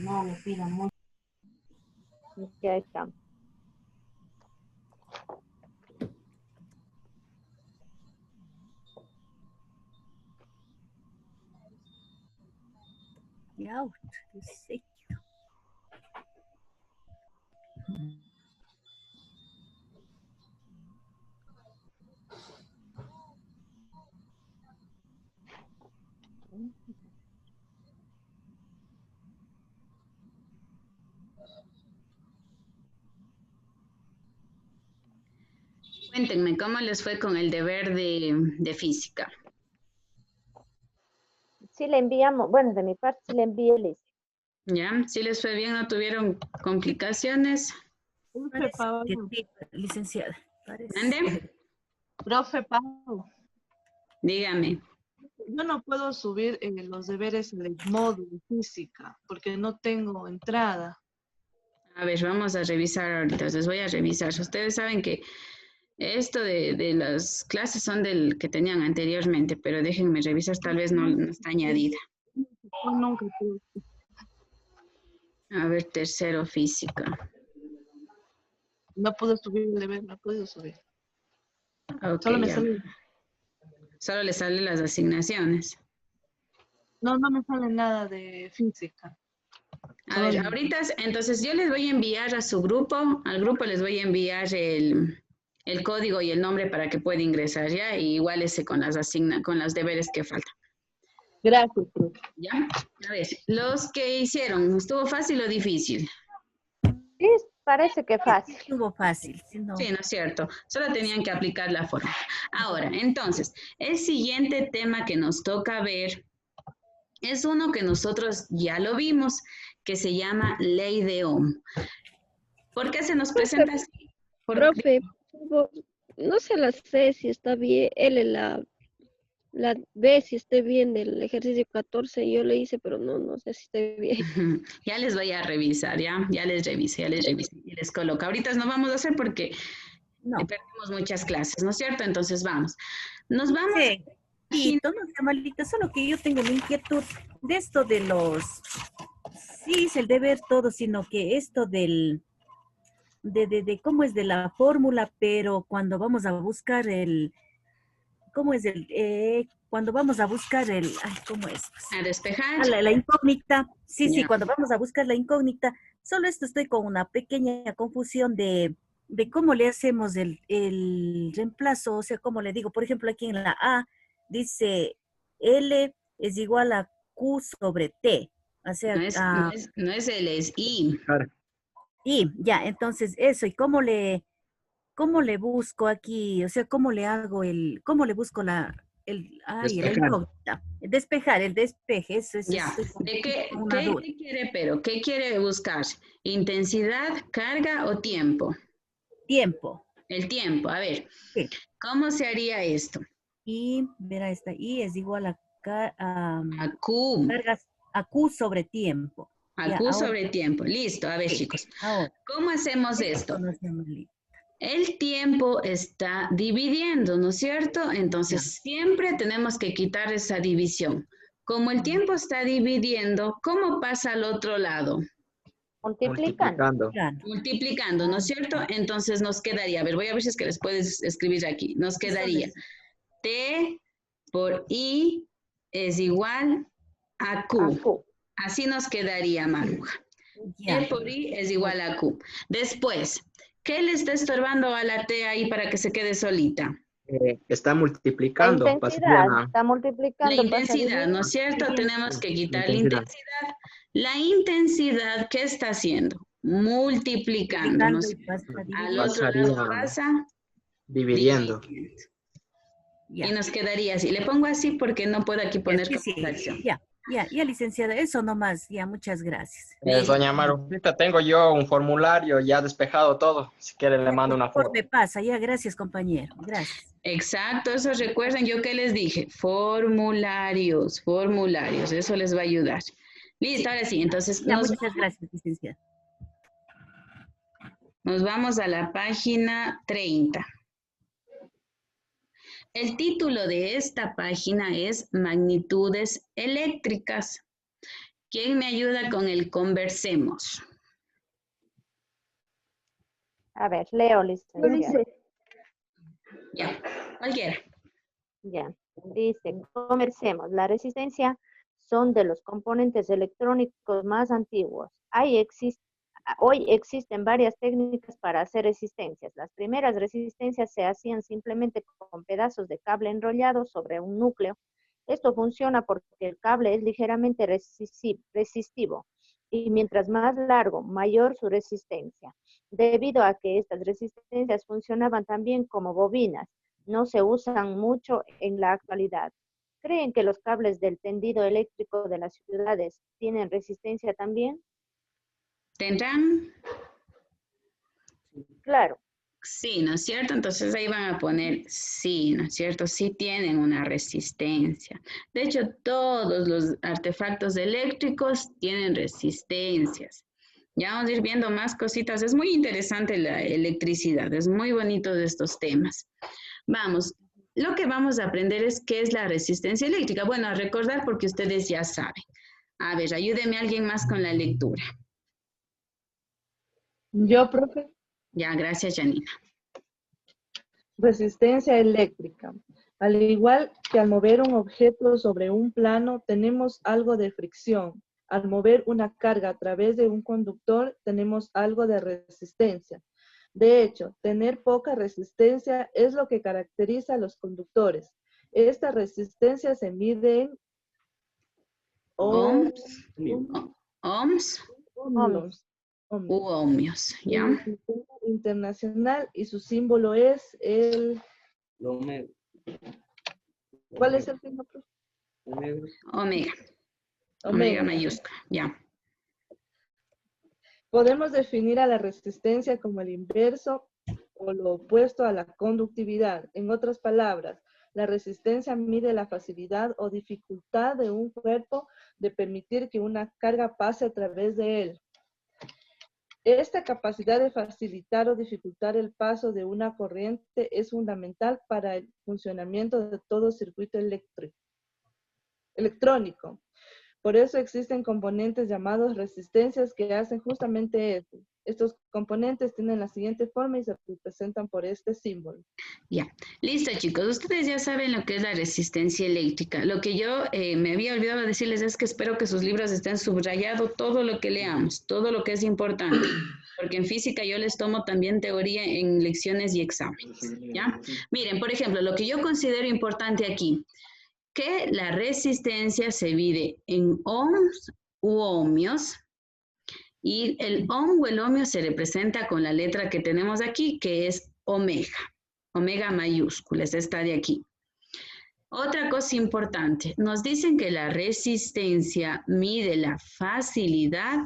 No le pida mucho. Ya está. Ouch, sí. Cuéntenme, ¿cómo les fue con el deber de física? Sí le enviamos, bueno, de mi parte sí le envié, Liz. ¿Ya? ¿Sí les fue bien? ¿No tuvieron complicaciones? Profe Parece que Pablo. sí, licenciada. Parece. ¿Mande? Profe Pablo. Dígame. Yo no puedo subir los deberes en el módulo de física porque no tengo entrada. A ver, vamos a revisar ahorita. Les voy a revisar. Ustedes saben que esto de las clases son del que tenían anteriormente, pero déjenme revisar, tal vez no está añadida. Yo nunca pude. A ver, tercero, física. No puedo subir el deber, no puedo subir. Ok, Solo me ya. sale. Solo le salen las asignaciones. No me sale nada de física. A ver, ahorita, entonces yo les voy a enviar a su grupo, al grupo les voy a enviar el código y el nombre para que pueda ingresar, ¿ya? Y igual ese con con los deberes que faltan. Gracias, profe. ¿Ya? A ver, los que hicieron, ¿estuvo fácil o difícil? Sí, parece que fácil. Estuvo fácil. Sí, no. Sí, no es cierto. Solo tenían que aplicar la forma. Ahora, entonces, el siguiente tema que nos toca ver es uno que nosotros ya lo vimos, que se llama Ley de Ohm. ¿Por qué se nos presenta así? Profe, no se la sé si está bien, la ve si esté bien del ejercicio 14, yo le hice, pero no sé si esté bien. Ya les voy a revisar, ya les reviso y les coloco. Ahorita no vamos a hacer porque No. perdimos muchas clases, ¿no es cierto? Entonces vamos. Nos vamos. Sí. Y todo está malito, solo que yo tengo la inquietud de esto de los, sí es el deber todo, sino que esto del, de cómo es de la fórmula, pero cuando vamos a buscar el, ¿cómo es el, cuando vamos a buscar el, ay, ¿cómo es? A despejar. Ah, la incógnita, sí, Ya. cuando vamos a buscar la incógnita, solo esto estoy con una pequeña confusión de cómo le hacemos el reemplazo, o sea, cómo le digo, por ejemplo, aquí en la A dice L es igual a Q sobre T, o sea, No es L, es I. y ya, entonces eso, ¿y cómo le busco aquí? O sea, ¿cómo le hago cómo le busco la Despejar. incógnita? Despejar, el despeje, eso es, Ya. estoy ¿De con una duda. qué quiere, pero? ¿Qué quiere buscar? ¿Intensidad, carga o tiempo? Tiempo. El tiempo, a ver. Sí. ¿Cómo se haría esto? Y, verá, esta I es igual a, A Q. cargas a Q sobre tiempo. A Ya, Q ahora, sobre tiempo. Listo. A ver, sí, chicos. ahora. ¿Cómo hacemos Esto esto? no se llama li- El tiempo está dividiendo, ¿no es cierto? Entonces, Ya. siempre tenemos que quitar esa división. Como el tiempo está dividiendo, ¿cómo pasa al otro lado? Multiplicando. Multiplicando, ¿no es cierto? Entonces nos quedaría, a ver, voy a ver si es que les puedes escribir aquí. Nos quedaría T por I es igual a Q. Así nos quedaría, Maruja. Ya. T por I es igual a Q. Después, ¿qué le está estorbando a la T ahí para que se quede solita? Está La multiplicando. intensidad está La multiplicando. intensidad, ¿no es cierto? Tenemos que quitar la intensidad. La intensidad, ¿qué está haciendo? Multiplicando, ¿no es Multiplicando y cierto? pasa Al dividiendo. otro lado pasa dividiendo. Ya. Y nos quedaría así. Le pongo así porque no puedo aquí poner Sí, computación. ya, licenciada, eso nomás, ya, muchas gracias. Doña Marujita, tengo yo un formulario ya despejado todo. Si quiere le mando una Por favor, foto. me pasa, ya, gracias, compañero, gracias. Exacto, eso recuerden yo que les dije. Formularios, eso les va a ayudar. Listo, ahora sí, entonces Ya, muchas gracias, licenciada. nos vamos a la página 30. El título de esta página es Magnitudes eléctricas. ¿Quién me ayuda con el conversemos? A ver, leo, licenciada. Ya, cualquiera. Ya, dice, conversemos. La resistencia son de los componentes electrónicos más antiguos. Hoy existen varias técnicas para hacer resistencias. Las primeras resistencias se hacían simplemente con pedazos de cable enrollados sobre un núcleo. Esto funciona porque el cable es ligeramente resistivo y mientras más largo, mayor su resistencia. Debido a que estas resistencias funcionaban también como bobinas, no se usan mucho en la actualidad. ¿Creen que los cables del tendido eléctrico de las ciudades tienen resistencia también? ¿Tendrán? Claro. Sí, ¿no es cierto? Entonces ahí van a poner sí, ¿no es cierto? Sí tienen una resistencia. De hecho, todos los artefactos eléctricos tienen resistencias. Ya vamos a ir viendo más cositas. Es muy interesante la electricidad. Es muy bonito de estos temas. Vamos, lo que vamos a aprender es qué es la resistencia eléctrica. Bueno, a recordar porque ustedes ya saben. A ver, ayúdeme alguien más con la lectura. Yo, profe. Ya, gracias, Janina. Resistencia eléctrica. Al igual que al mover un objeto sobre un plano, tenemos algo de fricción. Al mover una carga a través de un conductor, tenemos algo de resistencia. De hecho, tener poca resistencia es lo que caracteriza a los conductores. Esta resistencia se mide en Ohms. U ohmios, ¿ya? Internacional y su símbolo es el... ¿Cuál es el símbolo? Omega. Omega mayúscula, ya. Podemos definir a la resistencia como el inverso o lo opuesto a la conductividad. En otras palabras, la resistencia mide la facilidad o dificultad de un cuerpo de permitir que una carga pase a través de él. Esta capacidad de facilitar o dificultar el paso de una corriente es fundamental para el funcionamiento de todo circuito electrónico. Por eso existen componentes llamados resistencias que hacen justamente eso. Estos componentes tienen la siguiente forma y se representan por este símbolo. Ya, listo chicos, ustedes ya saben lo que es la resistencia eléctrica. Lo que yo me había olvidado decirles es que espero que sus libros estén subrayados todo lo que leamos, todo lo que es importante, porque en física yo les tomo también teoría en lecciones y exámenes, ¿ya? Miren, por ejemplo, lo que yo considero importante aquí, que la resistencia se divide en ohms u ohmios, y el ohm o el ohmio se representa con la letra que tenemos aquí, que es omega. Omega mayúscula, es esta de aquí. Otra cosa importante, nos dicen que la resistencia mide la facilidad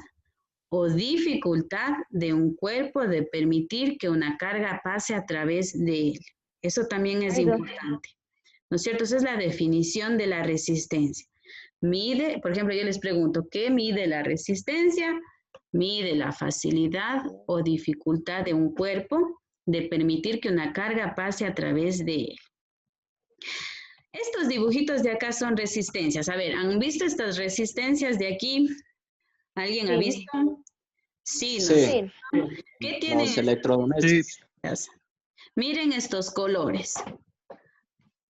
o dificultad de un cuerpo de permitir que una carga pase a través de él. Eso también es importante. ¿No es cierto? Esa es la definición de la resistencia. Mide, por ejemplo, yo les pregunto, ¿qué mide la resistencia? Mide la facilidad o dificultad de un cuerpo de permitir que una carga pase a través de él. Estos dibujitos de acá son resistencias. A ver, ¿han visto estas resistencias de aquí? ¿Alguien ha visto? Sí, ¿no? Sí. ¿Qué tienen? Los electrodomésticos. Miren estos colores.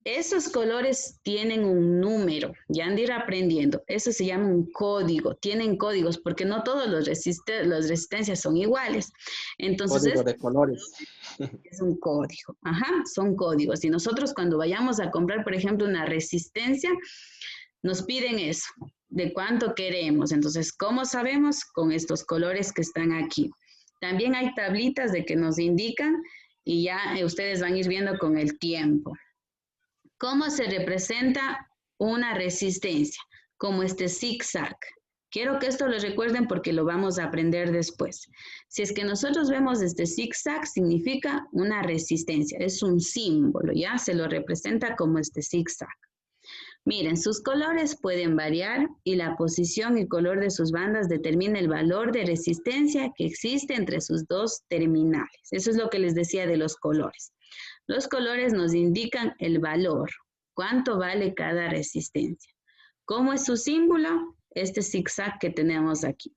Esos colores tienen un número, ya han de ir aprendiendo. Eso se llama un código, tienen códigos porque no todos las resistencias son iguales. Entonces, código de colores. Es un código, ajá, son códigos. Y nosotros cuando vayamos a comprar, por ejemplo, una resistencia, nos piden eso, de cuánto queremos. Entonces, ¿cómo sabemos? Con estos colores que están aquí. También hay tablitas de que nos indican y ya ustedes van a ir viendo con el tiempo. ¿Cómo se representa una resistencia? Como este zigzag. Quiero que esto lo recuerden porque lo vamos a aprender después. Si es que nosotros vemos este zigzag, significa una resistencia. Es un símbolo, ¿ya? Se lo representa como este zigzag. Miren, sus colores pueden variar y la posición y color de sus bandas determina el valor de resistencia que existe entre sus dos terminales. Eso es lo que les decía de los colores. Los colores nos indican el valor, cuánto vale cada resistencia. ¿Cómo es su símbolo? este zigzag que tenemos aquí.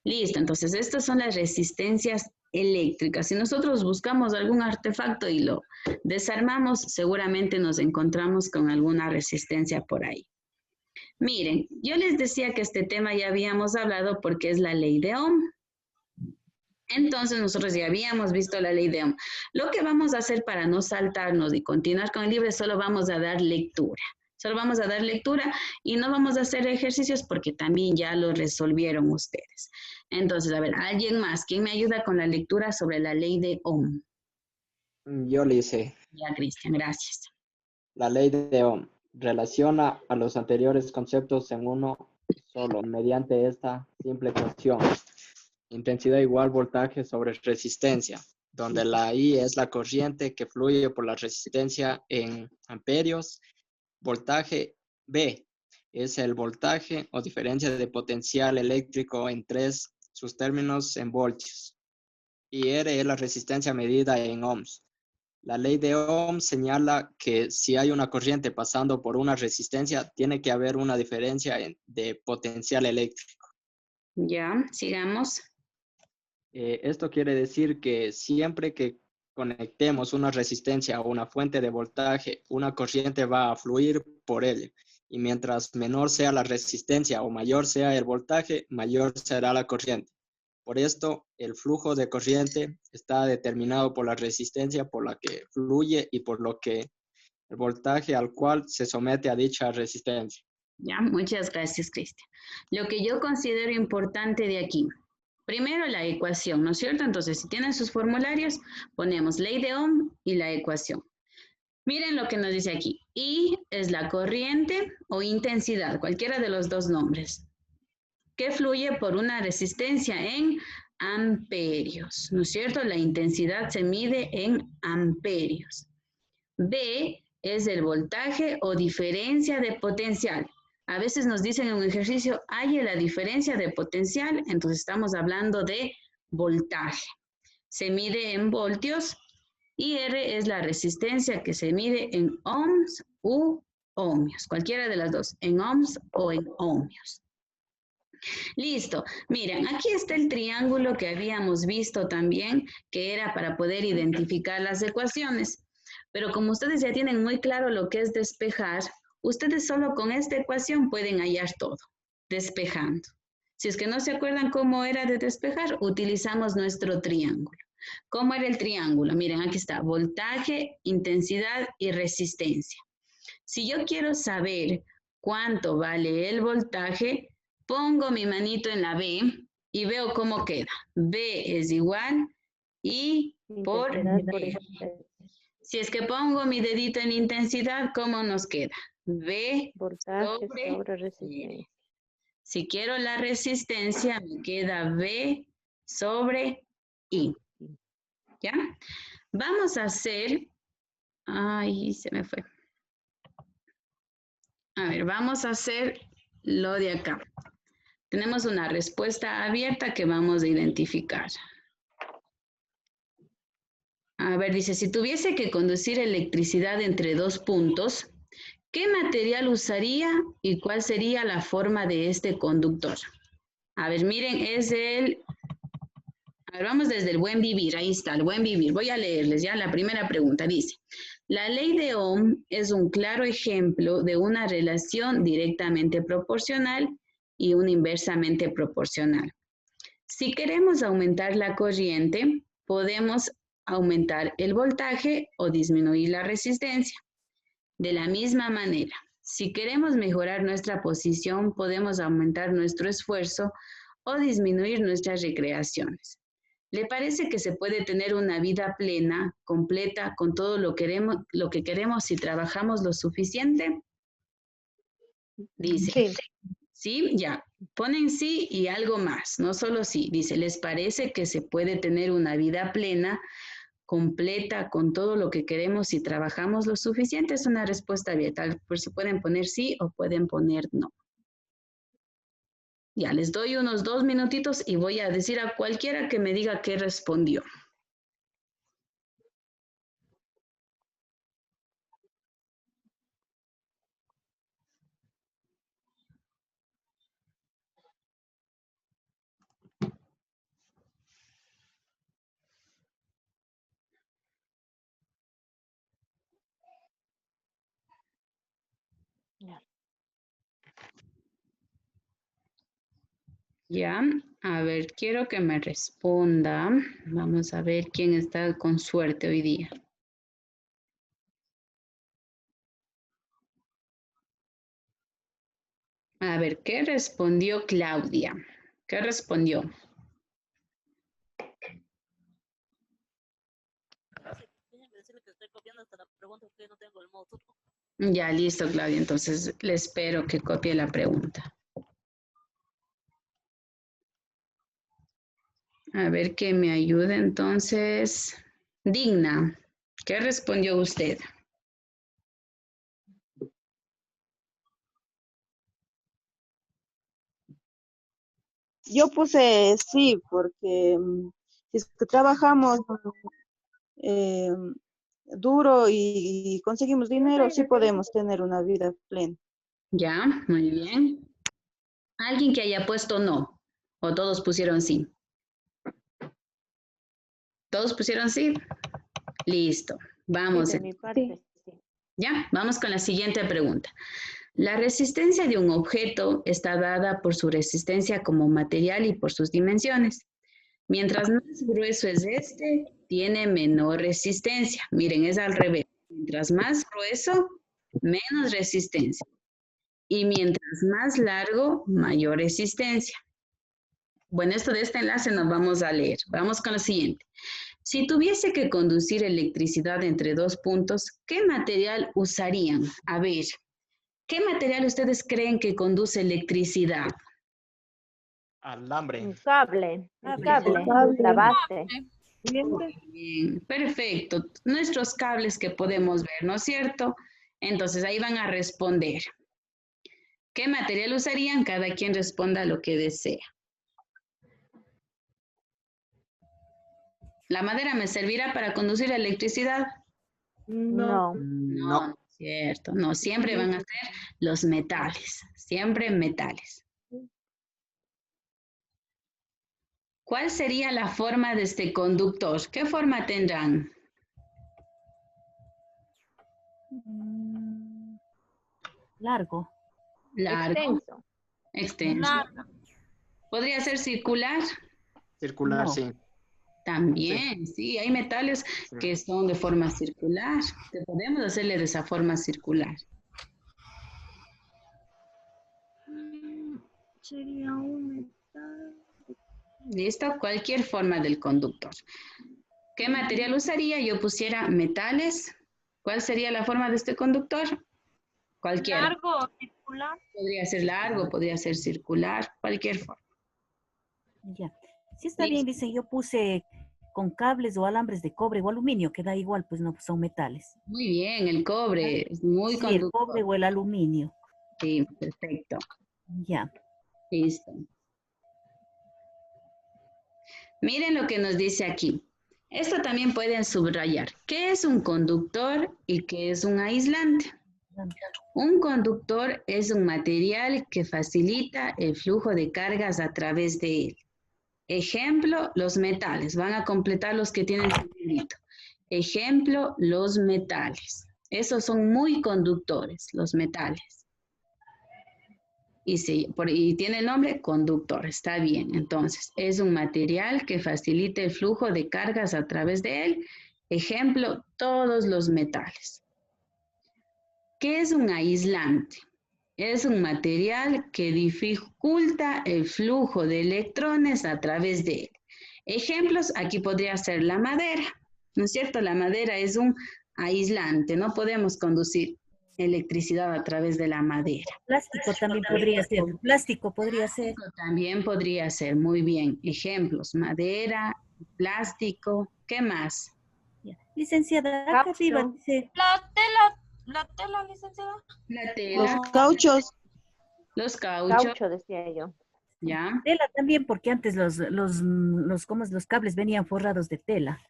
Listo, entonces estas son las resistencias eléctricas. Si nosotros buscamos algún artefacto y lo desarmamos, seguramente nos encontramos con alguna resistencia por ahí. Miren, yo les decía que este tema ya habíamos hablado porque es la ley de Ohm. Entonces nosotros ya habíamos visto la ley de Ohm. Lo que vamos a hacer para no saltarnos y continuar con el libro, solo vamos a dar lectura. Solo vamos a dar lectura y no vamos a hacer ejercicios porque también ya lo resolvieron ustedes. Entonces, a ver, ¿alguien más? ¿Quién me ayuda con la lectura sobre la ley de Ohm? Yo le hice. Ya, Cristian, gracias. La ley de Ohm relaciona a los anteriores conceptos en uno solo mediante esta simple ecuación. Intensidad igual voltaje sobre resistencia, donde la I es la corriente que fluye por la resistencia en amperios. Voltaje B es el voltaje o diferencia de potencial eléctrico entre sus términos en voltios. Y R es la resistencia medida en ohms. La ley de Ohm señala que si hay una corriente pasando por una resistencia, tiene que haber una diferencia de potencial eléctrico. Ya, sigamos. Esto quiere decir que siempre que conectemos una resistencia a una fuente de voltaje, una corriente va a fluir por él. Y mientras menor sea la resistencia o mayor sea el voltaje, mayor será la corriente. Por esto, el flujo de corriente está determinado por la resistencia por la que fluye y por lo que el voltaje al cual se somete a dicha resistencia. Ya, muchas gracias, Cristian. Lo que yo considero importante de aquí, primero la ecuación, ¿no es cierto? Entonces, si tienen sus formularios, ponemos ley de Ohm y la ecuación. Miren lo que nos dice aquí. I es la corriente o intensidad, cualquiera de los dos nombres, que fluye por una resistencia en amperios, ¿no es cierto? La intensidad se mide en amperios. B es el voltaje o diferencia de potencial. A veces nos dicen en un ejercicio, hay la diferencia de potencial, entonces estamos hablando de voltaje. Se mide en voltios y R es la resistencia que se mide en ohms u ohmios, cualquiera de las dos, en ohms o en ohmios. Listo. Miren, aquí está el triángulo que habíamos visto también, que era para poder identificar las ecuaciones. Pero como ustedes ya tienen muy claro lo que es despejar, ustedes solo con esta ecuación pueden hallar todo, despejando. Si es que no se acuerdan cómo era de despejar, utilizamos nuestro triángulo. ¿Cómo era el triángulo? Miren, aquí está, voltaje, intensidad y resistencia. Si yo quiero saber cuánto vale el voltaje, pongo mi manito en la B y veo cómo queda. B es igual I por B. Si es que pongo mi dedito en intensidad, ¿cómo nos queda? V Voltaje sobre sobre resistencia. Si quiero la resistencia, me queda V sobre I. ¿Ya? Vamos a hacer... Ay, se me fue. A ver, vamos a hacer lo de acá. Tenemos una respuesta abierta que vamos a identificar. A ver, dice, si tuviese que conducir electricidad entre dos puntos, ¿qué material usaría y cuál sería la forma de este conductor? A ver, miren, es el... A ver, vamos desde el buen vivir, ahí está, el buen vivir. Voy a leerles ya la primera pregunta. Dice, la ley de Ohm es un claro ejemplo de una relación directamente proporcional y una inversamente proporcional. Si queremos aumentar la corriente, podemos aumentar el voltaje o disminuir la resistencia. De la misma manera, si queremos mejorar nuestra posición, podemos aumentar nuestro esfuerzo o disminuir nuestras recreaciones. ¿Le parece que se puede tener una vida plena, completa, con todo lo que queremos si trabajamos lo suficiente? Dice. Sí. ¿Sí? Ya. Ponen sí y algo más, no solo sí. Dice, ¿les parece que se puede tener una vida plena, completa, con todo lo que queremos si trabajamos lo suficiente? Es una respuesta abierta. Por si pueden poner sí o pueden poner no. Ya, les doy unos 2 minutitos y voy a decir a cualquiera que me diga qué respondió. Ya, a ver, quiero que me responda. Vamos a ver quién está con suerte hoy día. A ver, ¿qué respondió Claudia? ¿Qué respondió? Ya, listo, Claudia. Entonces, le espero que copie la pregunta. A ver, que me ayude entonces. Digna, ¿qué respondió usted? Yo puse sí, porque si es que trabajamos eh, duro y conseguimos dinero, sí podemos tener una vida plena. Ya, muy bien. ¿Alguien que haya puesto no? ¿O todos pusieron sí? ¿Todos pusieron sí? Listo. Sí, Vamos. de mi parte, sí. Ya, vamos con la siguiente pregunta. La resistencia de un objeto está dada por su resistencia como material y por sus dimensiones. Mientras más grueso es este, tiene menor resistencia. Miren, es al revés. Mientras más grueso, menos resistencia. Y mientras más largo, mayor resistencia. Bueno, esto de este enlace nos vamos a leer. Vamos con lo siguiente. Si tuviese que conducir electricidad entre dos puntos, ¿qué material usarían? A ver, ¿qué material ustedes creen que conduce electricidad? Alambre. Un cable, la base. Bien, perfecto. Nuestros cables que podemos ver, ¿no es cierto? Entonces ahí van a responder. ¿Qué material usarían? Cada quien responda lo que desea. ¿La madera me servirá para conducir electricidad? No. No, no es cierto. No, siempre van a ser los metales. Siempre metales. ¿Cuál sería la forma de este conductor? ¿Qué forma tendrán? Largo. Largo. Extenso. Extenso. ¿Podría ser circular? Circular, No. sí. También, sí, hay metales que son de forma circular, que podemos hacerle de esa forma circular. Sería un metal. ¿Listo? Cualquier forma del conductor. ¿Qué material usaría? Yo pusiera metales. ¿Cuál sería la forma de este conductor? Cualquiera. Largo, circular. Podría ser largo, podría ser circular, cualquier forma. Ya. Sí está bien, dicen, yo puse con cables o alambres de cobre o aluminio, que da igual, pues no son metales. Muy bien, el cobre es muy Sí, el cobre conductor. o el aluminio. Sí, perfecto. Ya. Listo. Miren lo que nos dice aquí. Esto también pueden subrayar. ¿Qué es un conductor y qué es un aislante? Un conductor es un material que facilita el flujo de cargas a través de él. Ejemplo, los metales. Van a completar los que tienen circulito. Ejemplo, los metales. Esos son muy conductores, los metales. Y tiene el nombre conductor, está bien. Entonces, es un material que facilita el flujo de cargas a través de él. Ejemplo, todos los metales. ¿Qué es un aislante? Es un material que dificulta el flujo de electrones a través de él. Ejemplos, aquí podría ser la madera, ¿no es cierto? La madera es un aislante, no podemos conducir electricidad a través de la madera. Plástico también podría ser. Plástico podría ser. También podría ser, muy bien. Ejemplos, madera, plástico, ¿qué más? Ya. Licenciada, acá Caucho. arriba dice La tela, licenciada. La Los tela, cauchos, los cauchos, Caucho, decía yo. ¿ya? tela también, porque antes ¿cómo es? Los cables venían forrados de tela.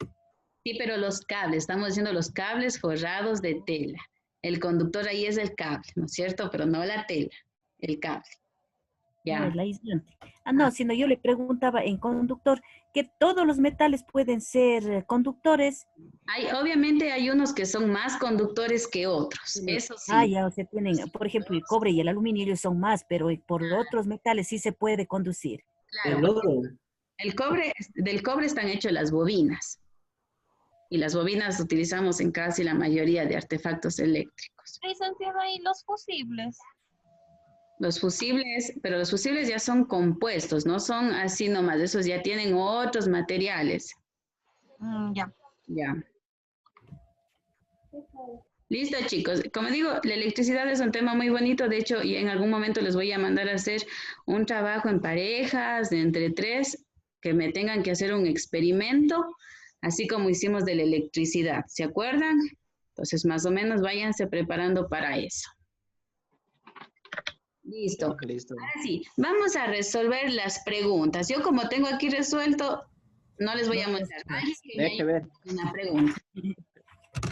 Sí, pero los cables, estamos diciendo los cables forrados de tela. El conductor ahí es el cable, ¿no es cierto? Pero no la tela, el cable. No, Ya. el aislante. No, sino yo le preguntaba en conductor que todos los metales pueden ser conductores. Obviamente hay unos que son más conductores que otros, eso sí. Ya, o sea, tienen, por ejemplo, el cobre y el aluminio ellos son más, pero por otros metales sí se puede conducir. Claro, El oro. del cobre están hechas las bobinas. Y las bobinas utilizamos en casi la mayoría de artefactos eléctricos. Licenciada, ¿y los fusibles? Los fusibles, pero los fusibles ya son compuestos, no son así nomás, esos ya tienen otros materiales. Ya. Ya. Listo, chicos. Como digo, la electricidad es un tema muy bonito. De hecho, y en algún momento les voy a mandar a hacer un trabajo en parejas de entre 3 que me tengan que hacer un experimento, así como hicimos de la electricidad. ¿Se acuerdan? Entonces, más o menos váyanse preparando para eso. Listo. Listo. Ahora sí, vamos a resolver las preguntas. Yo como tengo aquí resuelto, no les voy a mostrar. Alguien que me Deje ver. haya una pregunta.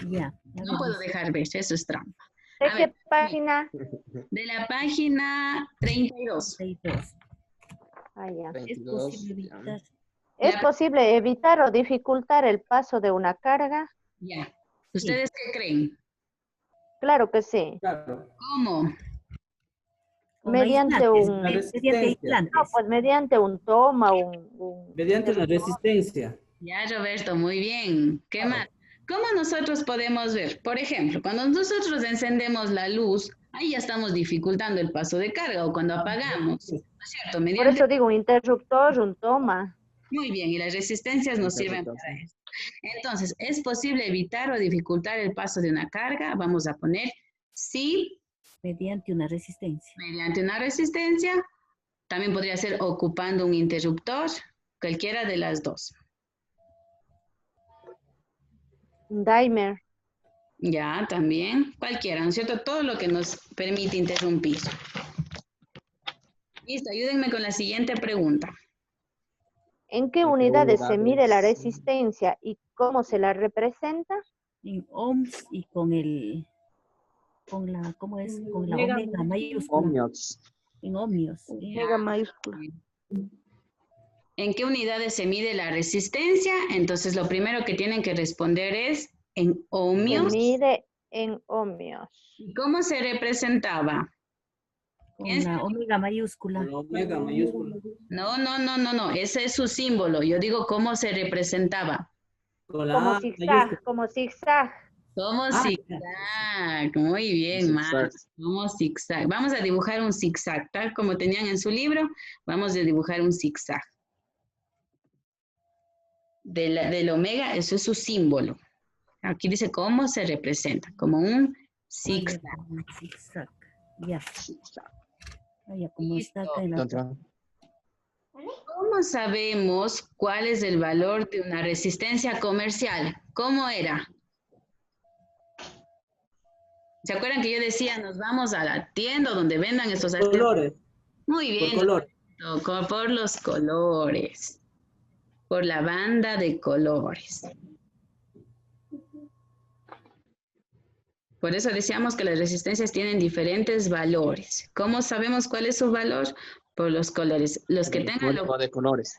Ya. No puedo dejar ver, eso es trampa. ¿De A qué ver, página? de la página 32. 32. Ah, ya. Es 22, posible ya. evitar. ¿Es posible evitar o dificultar el paso de una carga? Ya. ¿Ustedes qué creen? Claro que sí. Claro. ¿Cómo? Con Mediante aislantes, un... La mediante resistencia. aislantes. No, pues mediante un toma, Mediante una resistencia. Ya, Roberto, muy bien. ¿Qué Claro. más? ¿Cómo nosotros podemos ver? Por ejemplo, cuando nosotros encendemos la luz, ahí ya estamos dificultando el paso de carga, o cuando apagamos, ¿no es cierto? Por Mediante... eso digo un interruptor, un toma. Muy bien, y las resistencias nos sirven para eso. Entonces, ¿es posible evitar o dificultar el paso de una carga? Vamos a poner sí, Mediante una resistencia. mediante una resistencia. También podría ser ocupando un interruptor, cualquiera de las dos. Un dimer. Ya, también, cualquiera, ¿no es cierto? Todo lo que nos permite interrumpir. Listo, ayúdenme con la siguiente pregunta. ¿En qué ¿En qué unidades se mide la unidades? resistencia y cómo se la representa? En ohms y con el, con la, ¿cómo es? Con la Omega omega mayúscula. Ohmios. En ohmios. Omega mayúscula. ¿En qué unidades se mide la resistencia? Entonces, lo primero que tienen que responder es en Se ohmios. mide en ohmios. ¿Y cómo se representaba? Con la omega mayúscula. Con la omega mayúscula. No, ese es su símbolo. Yo digo cómo se representaba. Con la Como A zigzag, mayúscula. como zigzag. Como Ah, zigzag. Muy bien, Zigzag. Max. Como zigzag. Vamos a dibujar un zigzag, tal como tenían en su libro. Vamos a dibujar un zigzag. Del omega, eso es su símbolo. Aquí dice cómo se representa, como un zigzag. Un zigzag. Ya. Vaya, como está acá en la... Entonces, ¿Cómo sabemos cuál es el valor de una resistencia comercial? ¿Cómo era? ¿Se acuerdan que yo decía, nos vamos a la tienda donde vendan estos artículos? colores. Muy bien. Por color. Por los colores. Por la banda de colores. Por eso decíamos que las resistencias tienen diferentes valores. ¿Cómo sabemos cuál es su valor? Por los colores. Los que tengan código de colores.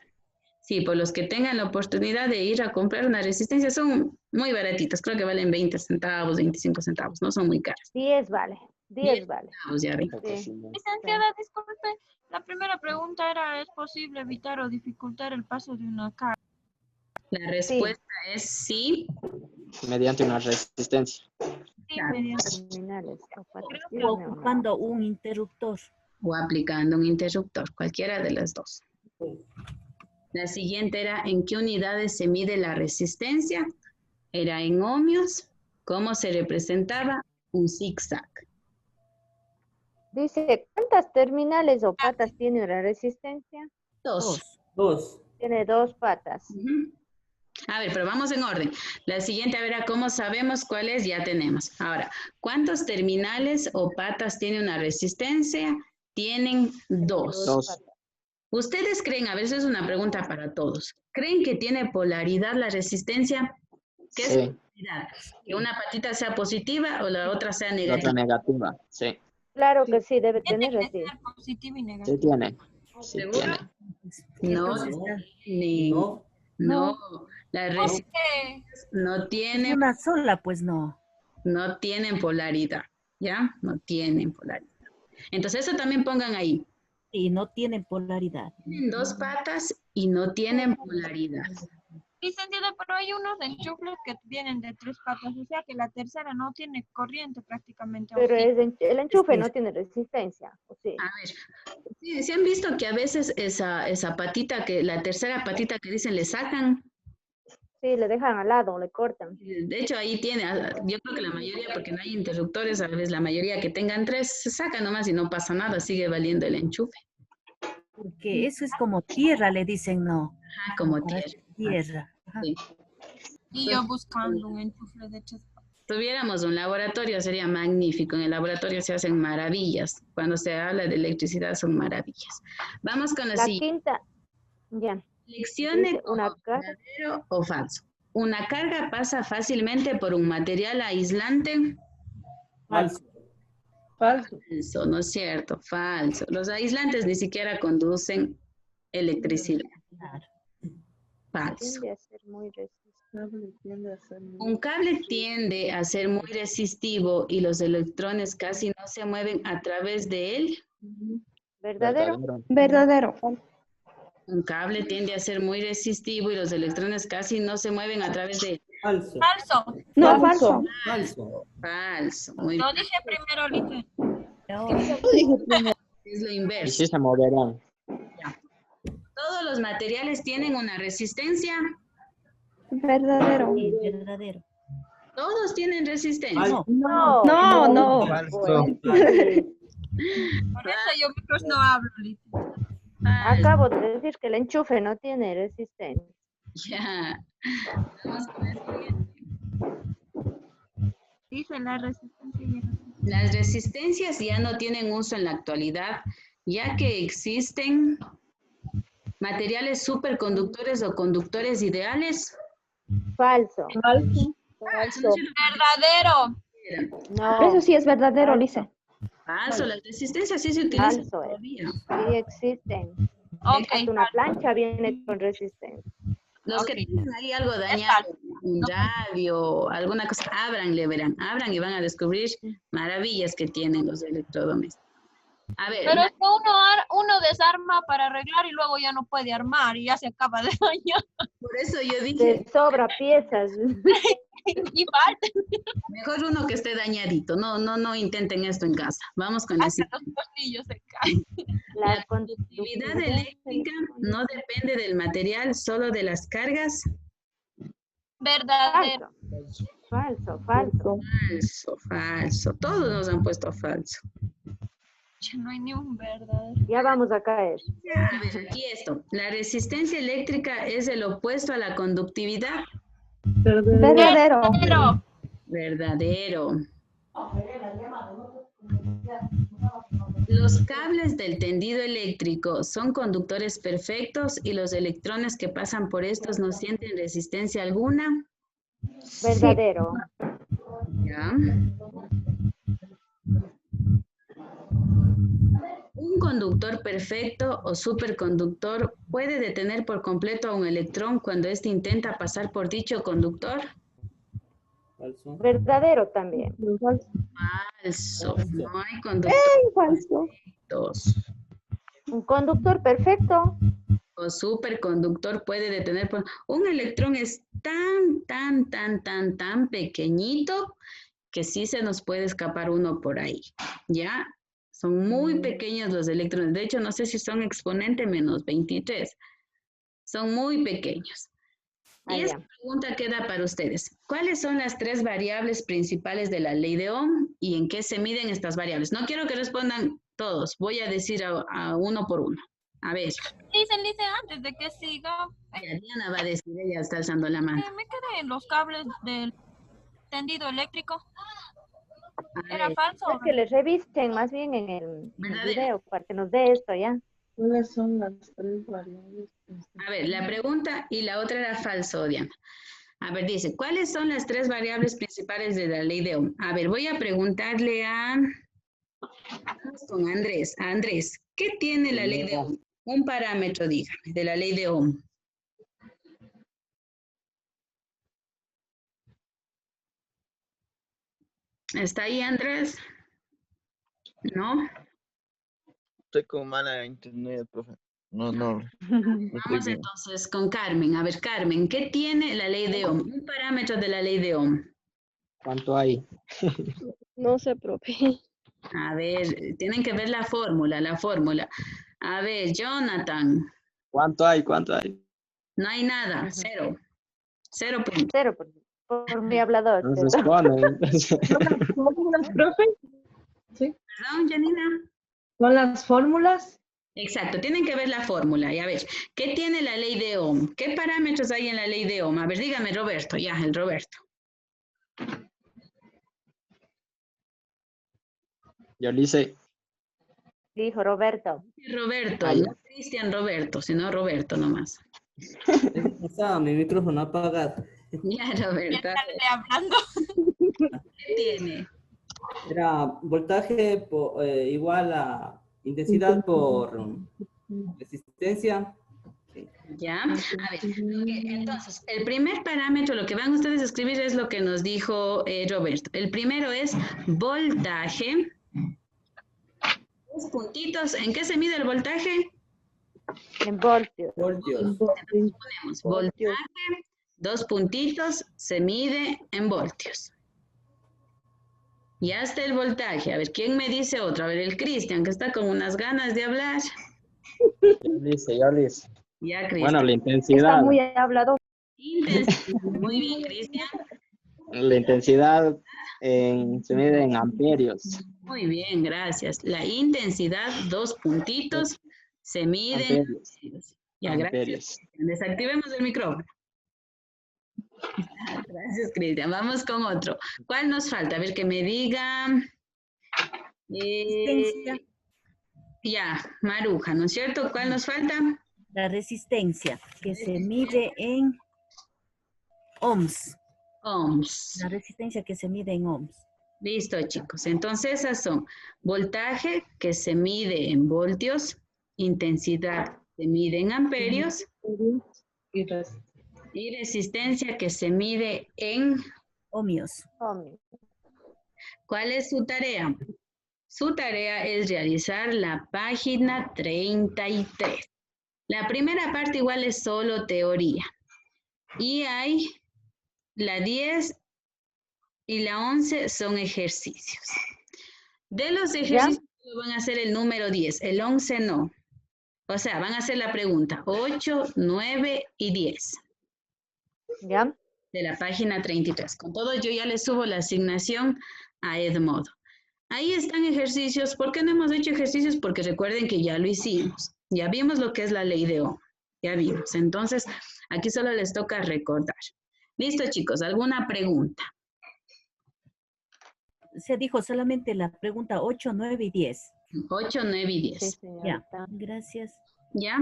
Sí, por los que tengan la oportunidad de ir a comprar una resistencia, son muy baratitas, creo que valen 20 centavos, 25 centavos, no son muy caras. 10 vale. 10 vale. Centavos, ya ven. Sí. Licenciada, disculpe, la primera pregunta era, ¿es posible evitar o dificultar el paso de una carga? La respuesta es sí. Mediante una resistencia. Sí, Claro. mediante. Terminales. O ocupando un interruptor. O aplicando un interruptor, cualquiera de las dos. La siguiente era, ¿en qué unidades se mide la resistencia? Era en ohmios. ¿Cómo se representaba? Un zigzag. Dice, ¿cuántas terminales o patas tiene una resistencia? Dos. Dos. Tiene 2 patas. Ujú. A ver, pero vamos en orden. La siguiente, a ver, ¿a cómo sabemos cuál es? Ya tenemos. Ahora, ¿cuántos terminales o patas tiene una resistencia? Tienen 2. Dos. ¿Ustedes creen, a ver, eso es una pregunta para todos, ¿creen que tiene polaridad la resistencia? ¿Qué es Sí. polaridad? ¿Que una patita sea positiva o la otra sea La negativa? otra negativa. Sí. Claro que sí, debe Tiene tener que así. ser positivo y Sí negativo. tiene. Sí ¿Seguro? tiene. No, Entonces, no, No. las ¿Por resistencias qué? no tienen, una sola, pues no. no tienen polaridad, ¿ya? No tienen polaridad. Entonces eso también pongan ahí. Y no tienen polaridad. Tienen dos patas y no tienen polaridad. Licenciada, pero hay unos enchufles que vienen de 3 patas, o sea que la tercera no tiene corriente prácticamente. ¿o Pero sí? el enchufe no tiene resistencia, ¿o sí? A ver, ¿sí han visto que a veces esa patita, la tercera patita que dicen le sacan? Sí, le dejan al lado, le cortan. De hecho, ahí tiene, yo creo que la mayoría, porque no hay interruptores, a veces la mayoría que tengan 3, se saca nomás y no pasa nada, sigue valiendo el enchufe. Porque eso es como tierra, le dicen, no. Ajá, como Para tierra. tierra. Ajá. Sí. Y yo buscando un enchufle de 3 patas. Tuviéramos un laboratorio, sería magnífico. En el laboratorio se hacen maravillas. Cuando se habla de electricidad son maravillas. Vamos con la La siguiente. quinta, ya. Seleccione Dice una como carga. verdadero o falso. ¿Una carga pasa fácilmente por un material aislante? Falso. Falso. Falso, ¿no es cierto? Falso. Los aislantes ni siquiera conducen electricidad. Claro. Falso. Tiende a ser muy resistente. Cable tiende a ser muy- Un cable tiende a ser muy resistivo y los electrones casi no se mueven a través de él. ¿Verdadero? Verdadero. Un cable tiende a ser muy resistivo y los electrones casi no se mueven a través de él. Falso. Falso. No, falso. Falso. Falso. Muy Lo bien. dije primero, licenciada. No, Es lo Y inverso. sí se moverán. Todos los materiales tienen una resistencia. Verdadero. verdadero. Todos tienen resistencia. Falso. No. No, no. Bueno, Por eso yo mejor no hablo, licenciada. Falso. acabo de decir que el enchufe no tiene resistencia. Ya. Vamos con la siguiente. Dice la resistencia y el- Las resistencias ya no tienen uso en la actualidad, ya que existen materiales superconductores o conductores ideales. Falso. Falso. Falso. Verdadero. No. Eso sí es verdadero, Lice. Falso, las resistencias sí se utilizan Falso es. todavía. Sí existen. Ok, Hasta una plancha viene con resistencia. Los que Ok. tienen ahí algo dañado, un radio, alguna cosa, ábranle, verán, abran y van a descubrir maravillas que tienen los electrodomésticos. A ver, Pero es que uno desarma para arreglar y luego ya no puede armar y ya se acaba de dañar. por eso yo dije, Te sobra piezas. Y falta. mejor uno que esté dañadito, no intenten esto en casa. Vamos con la Hasta siguiente. los tornillos se caen. La conductividad eléctrica no depende del material, solo de las cargas. Verdadero. Falso. Falso. Falso, falso. Todos nos han puesto falso. Ya no hay ni un verdadero. Ya vamos a caer. A ver, aquí esto. La resistencia eléctrica es el opuesto a la conductividad. Verdadero. Verdadero. Verdadero. Los cables del tendido eléctrico son conductores perfectos y los electrones que pasan por estos no sienten resistencia alguna. Verdadero. ¿Ya? Un conductor perfecto o superconductor puede detener por completo a un electrón cuando éste intenta pasar por dicho conductor. Falso. Verdadero también. Falso. No hay conductores Falso. perfectos. Un conductor perfecto. O superconductor puede detener por... Un electrón es tan pequeñito que sí se nos puede escapar uno por ahí, ¿ya? Son muy pequeños los electrones. De hecho, no sé si son exponente menos 23. Son muy pequeños. Y esta pregunta queda para ustedes. ¿Cuáles son las 3 variables principales de la ley de Ohm y en qué se miden estas variables? No quiero que respondan todos. Voy a decir a uno por uno. A ver. Dice, antes de que siga, Ya, Diana va a decir, ella está alzando la mano. me quedé en los cables del tendido eléctrico. A ¿Era ver, falso? Es que les revisen más bien en el Verdadero. video para que nos dé esto ya. ¿Cuáles son las 3 variables? A ver, la pregunta y la otra era falso, Diana. A ver, dice, ¿cuáles son las 3 variables principales de la ley de Ohm? A ver, voy a preguntarle vamos con Andrés. A Andrés, ¿qué tiene la ley de Ohm? Un parámetro, dígame, de la ley de Ohm. ¿Está ahí, Andrés? ¿No? estoy con mala internet, profe. No estoy Vamos bien. entonces con Carmen. A ver, Carmen, ¿qué tiene la ley de Ohm? Un parámetro de la ley de Ohm. ¿Cuánto hay? No sé, profe. A ver, tienen que ver la fórmula, A ver, Jonathan, ¿Cuánto hay? ¿Cuánto hay? no hay nada, Ujú. cero. 0 puntos. 0 por mi hablador. No se cero. expone. ¿Fórmulas, profe? Sí. Perdón, Janina. ¿Son las fórmulas? Exacto, tienen que ver la fórmula. Y a ver, ¿qué tiene la ley de Ohm? ¿Qué parámetros hay en la ley de Ohm? A ver, dígame, Roberto, ya, el Roberto. Yo le hice. Dijo Roberto. Roberto, Ah, ya. no Cristian Roberto, sino Roberto nomás. Estaba mi micrófono apagado. Ya, Roberto. hablando. ¿Qué tiene? Era voltaje igual a intensidad por resistencia. ¿Ya? A ver, entonces, el primer parámetro, lo que van ustedes a escribir es lo que nos dijo Roberto. El primero es voltaje. 2 puntitos. ¿En qué se mide el voltaje? En voltios. Voltios. Ponemos voltaje, 2 puntitos, se mide en voltios. Ya está el voltaje. A ver, ¿quién me dice otro? A ver, el Cristian, que está con unas ganas de hablar. Yo le hice. Ya, Cristian. Bueno, la Está intensidad. muy hablador. Intensidad. Muy bien, Cristian. La intensidad se mide en amperios. Muy bien, gracias. La intensidad, 2 puntitos, se mide en Amperios. amperios. Ya, gracias. Amperios. Desactivemos el micrófono. Gracias, Cristian. Vamos con otro. ¿Cuál nos falta? A ver, que me diga. Resistencia. Ya, Maruja, ¿no es cierto? ¿Cuál nos falta? La resistencia, que se mide en ohms. Ohms. La resistencia que se mide en ohms. Listo, chicos. Entonces, esas son voltaje, que se mide en voltios, intensidad, se mide en amperios, Y res- y resistencia, que se mide en... Ohmios. Ohmios. ¿Cuál es su tarea? Su tarea es realizar la página 33. La primera parte igual es solo teoría. Y hay la 10 y la 11 son ejercicios. De los ejercicios van a hacer el número 10, el 11 no. O sea, van a hacer la pregunta 8, 9 y 10. ¿Ya? De la página 33. Con todo, yo ya le subo la asignación a Edmodo. Ahí están ejercicios. ¿Por qué no hemos hecho ejercicios? Porque recuerden que ya lo hicimos. Ya vimos lo que es la ley de Ohm. Ya vimos. Entonces, aquí solo les toca recordar. Listo, chicos. ¿Alguna pregunta? Se dijo solamente la pregunta 8, 9 y 10. 8, 9 y 10. Sí, Ya, señorita. gracias. ¿Ya?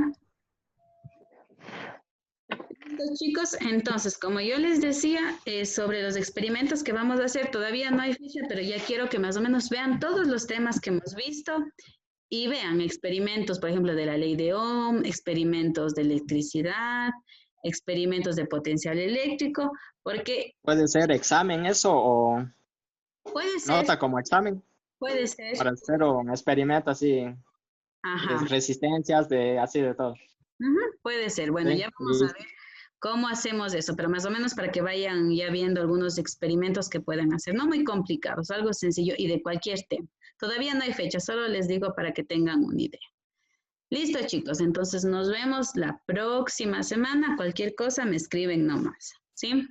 Listo, chicos. Entonces, como yo les decía, sobre los experimentos que vamos a hacer, todavía no hay fecha, pero ya quiero que más o menos vean todos los temas que hemos visto y vean experimentos, por ejemplo, de la ley de Ohm, experimentos de electricidad, experimentos de potencial eléctrico, porque ¿Puede ser examen eso o puede ser, nota como examen? puede ser, Para hacer un experimento así de ajá, resistencias, así de todo. ujú, puede ser. Bueno, Sí, ya vamos a listo. ver cómo hacemos eso, pero más o menos para que vayan ya viendo algunos experimentos que pueden hacer. No muy complicados, algo sencillo y de cualquier tema. Todavía no hay fecha, solo les digo para que tengan una idea. Listo, chicos, entonces nos vemos la próxima semana. Cualquier cosa me escriben nomás, ¿sí?